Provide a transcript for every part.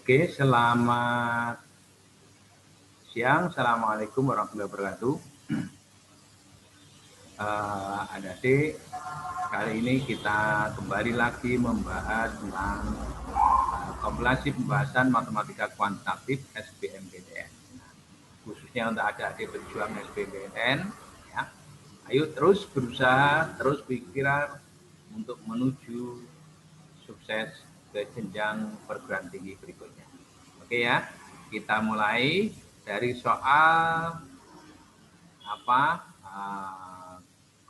Oke, selamat siang. Assalamualaikum warahmatullahi wabarakatuh. Adik-adik, kali ini kita kembali lagi membahas tentang kompilasi pembahasan matematika kuantitatif SBMPTN. Khususnya untuk adik-adik berjuang SBMPTN, ya. Ayo terus berusaha, terus pikiran untuk menuju sukses ke jenjang perguruan tinggi berikutnya. Oke ya, kita mulai dari soal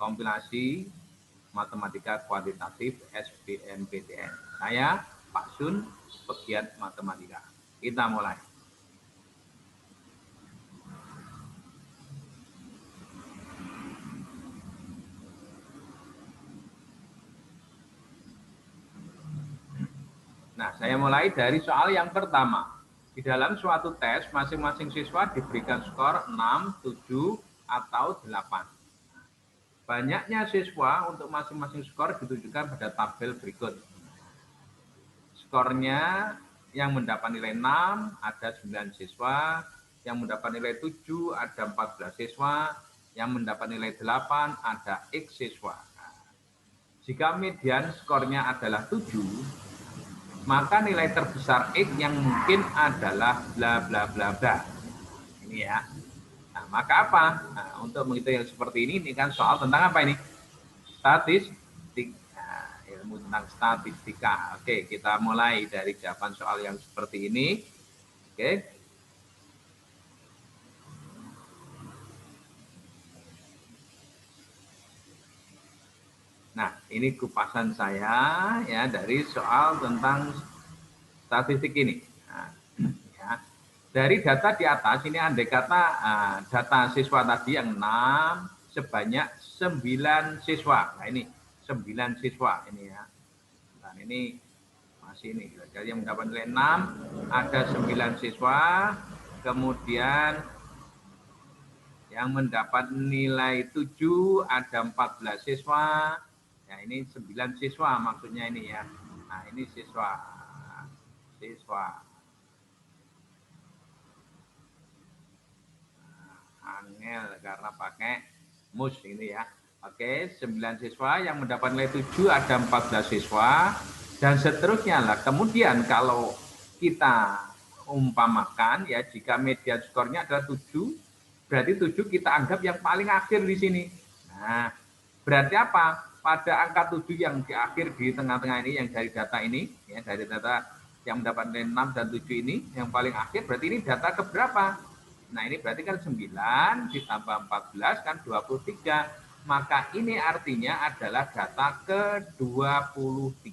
kompilasi matematika kuantitatif SBMPTN. Saya Pak Sun, pegiat matematika. Kita mulai. Nah, saya mulai dari soal yang pertama. Di dalam suatu tes, masing-masing siswa diberikan skor 6, 7, atau 8. Banyaknya siswa untuk masing-masing skor ditujukan pada tabel berikut. Skornya yang mendapat nilai 6 ada 9 siswa, yang mendapat nilai 7 ada 14 siswa, yang mendapat nilai 8 ada X siswa. Jika median skornya adalah 7, maka nilai terbesar X yang mungkin adalah bla bla bla bla. Ini ya. Nah, maka apa? Nah, untuk menghitung yang seperti ini kan soal tentang apa ini? Statistik. Nah, ilmu tentang statistika. Oke, kita mulai dari jawaban soal yang seperti ini. Oke. Nah, ini kupasan saya ya dari soal tentang statistik ini. Nah, ya. Dari data di atas ini andai kata data siswa tadi yang 6 sebanyak 9 siswa. Nah, ini 9 siswa ini ya. Dan ini masih ini. Jadi yang mendapat nilai 6 ada 9 siswa, kemudian yang mendapat nilai 7 ada 14 siswa. Ya, ini 9 siswa maksudnya ini ya. Nah, ini siswa. Angel karena pakai mus ini ya. Oke, 9 siswa, yang mendapat nilai 7 ada 14 siswa, dan seterusnya lah. Kemudian kalau kita umpamakan ya, jika median skornya adalah 7, berarti 7 kita anggap yang paling akhir di sini. Nah, berarti apa? Pada angka 7 yang di akhir di tengah-tengah ini, yang dari data ini, ya, dari data yang mendapat nilai 6 dan 7 ini, yang paling akhir berarti ini data keberapa? Nah, ini berarti kan 9 ditambah 14 kan 23. Maka ini artinya adalah data ke-23.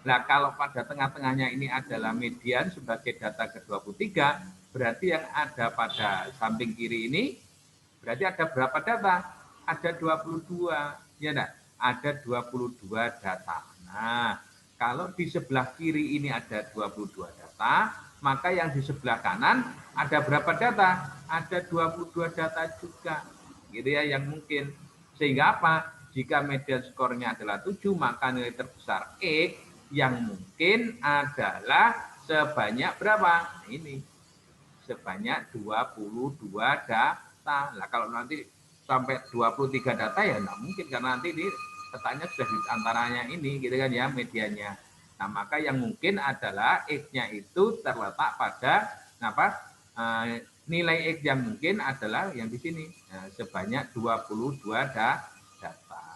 Nah, kalau pada tengah-tengahnya ini adalah median sebagai data ke-23, berarti yang ada pada samping kiri ini, berarti ada berapa data? Ada 22. Ya enggak? Ada 22 data. Nah, kalau di sebelah kiri ini ada 22 data, maka yang di sebelah kanan ada berapa data? Ada 22 data juga. Gitu ya, yang mungkin. Sehingga apa? Jika median skornya adalah 7, maka nilai terbesar X yang mungkin adalah sebanyak berapa? Ini. Sebanyak 22 data. Nah, kalau nanti sampai 23 data ya enggak mungkin, karena nanti ini letaknya sudah di antaranya ini gitu kan ya, mediannya. Nah, maka yang mungkin adalah X-nya itu terletak pada nilai X yang mungkin adalah yang di sini. Nah, sebanyak 22 data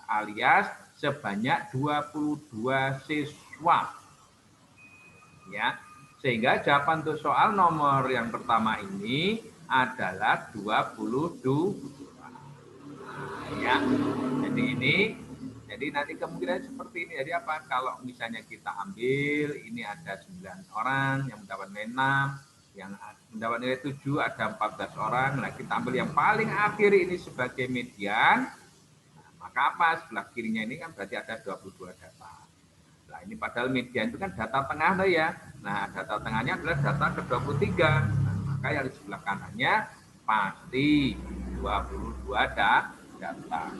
alias sebanyak 22 siswa. Ya. Sehingga jawaban untuk soal nomor yang pertama ini adalah 22. Ya. Jadi nanti kemungkinan seperti ini. Jadi apa? Kalau misalnya kita ambil ini ada 9 orang yang mendapat nilai 6, yang mendapat nilai 7 ada 14 orang. Nah, kita ambil yang paling akhir ini sebagai median. Nah, maka apa? Sebelah kirinya ini kan berarti ada 22 data. Nah, ini padahal median itu kan data tengah loh ya. Nah, data tengahnya adalah data ke-23. Nah, maka yang di sebelah kanannya pasti 22 data.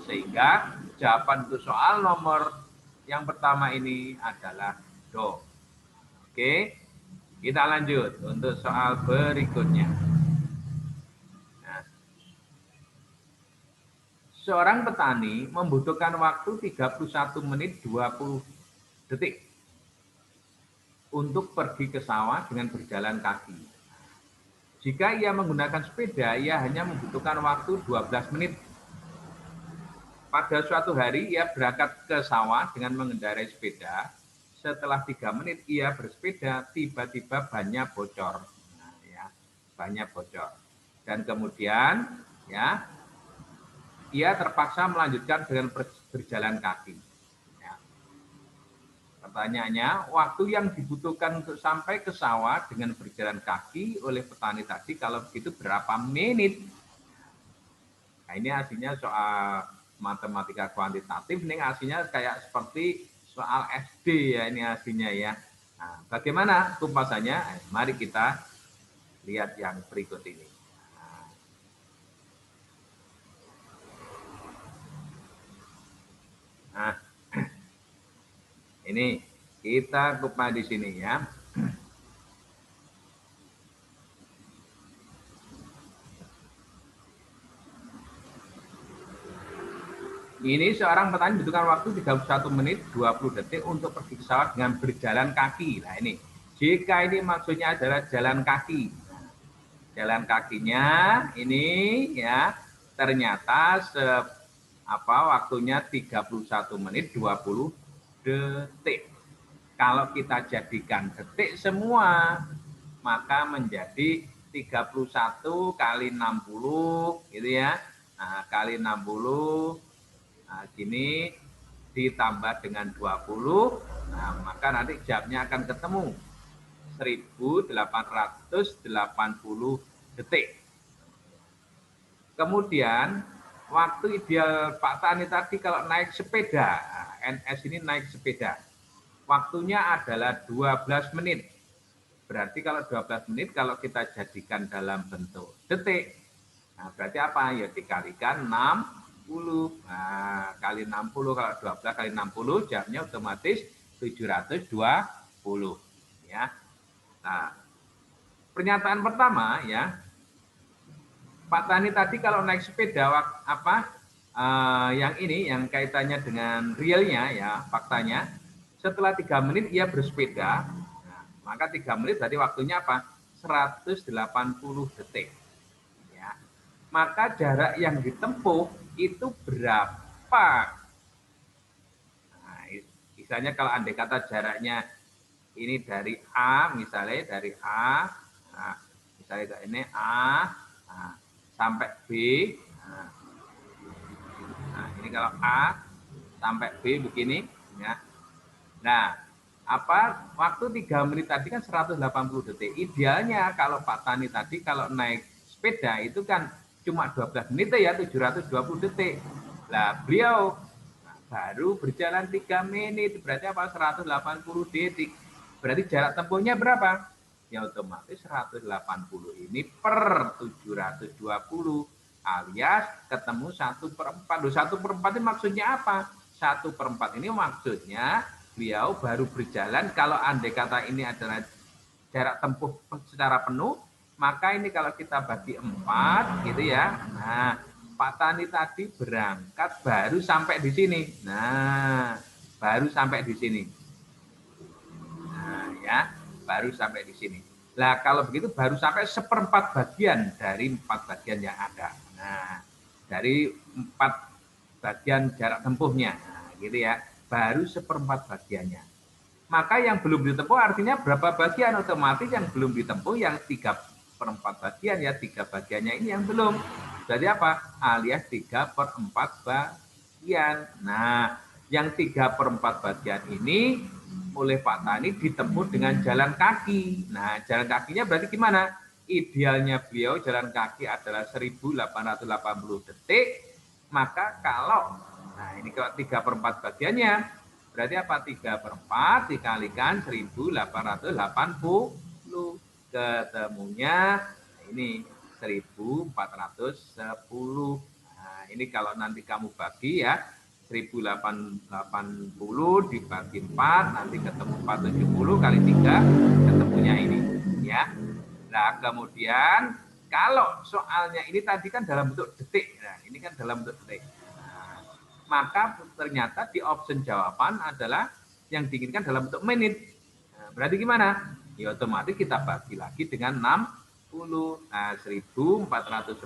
Sehingga jawaban untuk soal nomor yang pertama ini adalah do. Oke. Kita lanjut untuk soal berikutnya. Nah, seorang petani membutuhkan waktu 31 menit 20 detik untuk pergi ke sawah dengan berjalan kaki. Jika ia menggunakan sepeda, ia hanya membutuhkan waktu 12 menit. Pada suatu hari, ia berangkat ke sawah dengan mengendarai sepeda. Setelah 3 menit ia bersepeda, tiba-tiba bannya bocor. Nah, ya, bannya bocor. Dan kemudian, ya, ia terpaksa melanjutkan dengan berjalan kaki. Ya. Pertanyaannya, waktu yang dibutuhkan untuk sampai ke sawah dengan berjalan kaki oleh petani tadi, kalau begitu berapa menit? Nah, ini hasilnya soal matematika kuantitatif, ini hasilnya kayak seperti soal SD ya, ini hasilnya ya. Nah, bagaimana kumpasannya? Mari kita lihat yang berikut ini. Nah, ini kita kupas di sini ya. Ini seorang petani membutuhkan waktu 31 menit 20 detik untuk pergi ke sawah dengan berjalan kaki. Nah ini, jika ini maksudnya adalah jalan kaki. Nah, jalan kakinya ini ya ternyata waktunya 31 menit 20 detik. Kalau kita jadikan detik semua, maka menjadi 31 kali 60 gitu ya. Nah, kali 60. Nah, gini ditambah dengan 20, nah, maka nanti jamnya akan ketemu 1880 detik. Kemudian waktu ideal Pak Tani tadi kalau naik sepeda, NS ini naik sepeda, waktunya adalah 12 menit. Berarti kalau 12 menit kalau kita jadikan dalam bentuk detik, nah berarti apa? Ya dikalikan 60. Nah, kali 60, kalau 12 kali 60 jamnya otomatis 720 ya. Nah, pernyataan pertama ya, Pak Tani tadi kalau naik sepeda yang ini yang kaitannya dengan realnya ya, faktanya setelah 3 menit ia bersepeda. Nah, maka 3 menit berarti waktunya apa? 180 detik. Ya. Maka jarak yang ditempuh itu berapa? Nah, misalnya kalau andai kata jaraknya ini dari A, misalnya dari A, nah, misalnya ini A, nah, sampai B, nah, ini kalau A sampai B begini, ya. Nah, waktu 3 menit tadi kan 180 detik. Idealnya kalau Pak Tani tadi kalau naik sepeda itu kan cuma 12 menit ya, 720 detik. Lah, beliau baru berjalan 3 menit, berarti apa? 180 detik. Berarti jarak tempuhnya berapa? Ya otomatis 180 ini per 720 alias ketemu 1/4. 1/4 ini maksudnya apa? 1/4 ini maksudnya beliau baru berjalan, kalau andai kata ini adalah jarak tempuh secara penuh, maka ini kalau kita bagi 4 gitu ya. Nah, Pak Tani tadi berangkat baru sampai di sini. Nah, baru sampai di sini. Nah, ya, baru sampai di sini. Nah, kalau begitu baru sampai 1/4 bagian dari 4 bagian yang ada. Nah, dari 4 bagian jarak tempuhnya. Nah, gitu ya. Baru 1/4 bagiannya. Maka yang belum ditempuh artinya berapa bagian? Otomatis yang belum ditempuh yang 3/4 bagian ya, 3 bagiannya ini yang belum. Jadi apa? Alias 3/4 bagian. Nah, yang 3/4 bagian ini oleh Pak Tani ditempuh dengan jalan kaki. Nah, jalan kakinya berarti gimana? Idealnya beliau jalan kaki adalah 1880 detik. Maka kalau, nah ini kalau 3/4 bagiannya, berarti apa? 3/4 dikalikan 1880. Ketemunya ini 1410. Nah, ini kalau nanti kamu bagi ya, 1080 dibagi 4, nanti ketemu 470 kali 3, ketemunya ini. Ya. Nah, kemudian kalau soalnya ini tadi kan dalam bentuk detik, nah ini kan dalam bentuk detik. Nah, maka ternyata di option jawaban adalah yang diinginkan dalam bentuk menit. Nah, berarti gimana? Ya otomatis kita bagi lagi dengan 60. Nah, 1410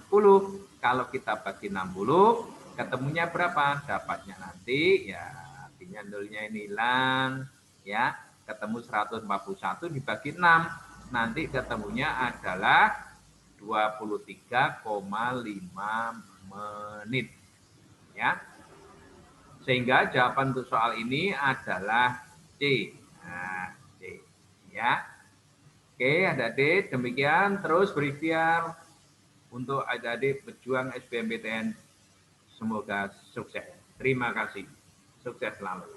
kalau kita bagi 60, ketemunya berapa? Dapatnya nanti ya artinya nolnya ini hilang, ya. Ketemu 141 dibagi 6. Nanti ketemunya adalah 23,5 menit. Ya. Sehingga jawaban untuk soal ini adalah C. Nah, C. Ya. Oke, adik-adik, demikian terus berikhtiar untuk adik-adik pejuang SBMPTN. Semoga sukses. Terima kasih. Sukses selalu.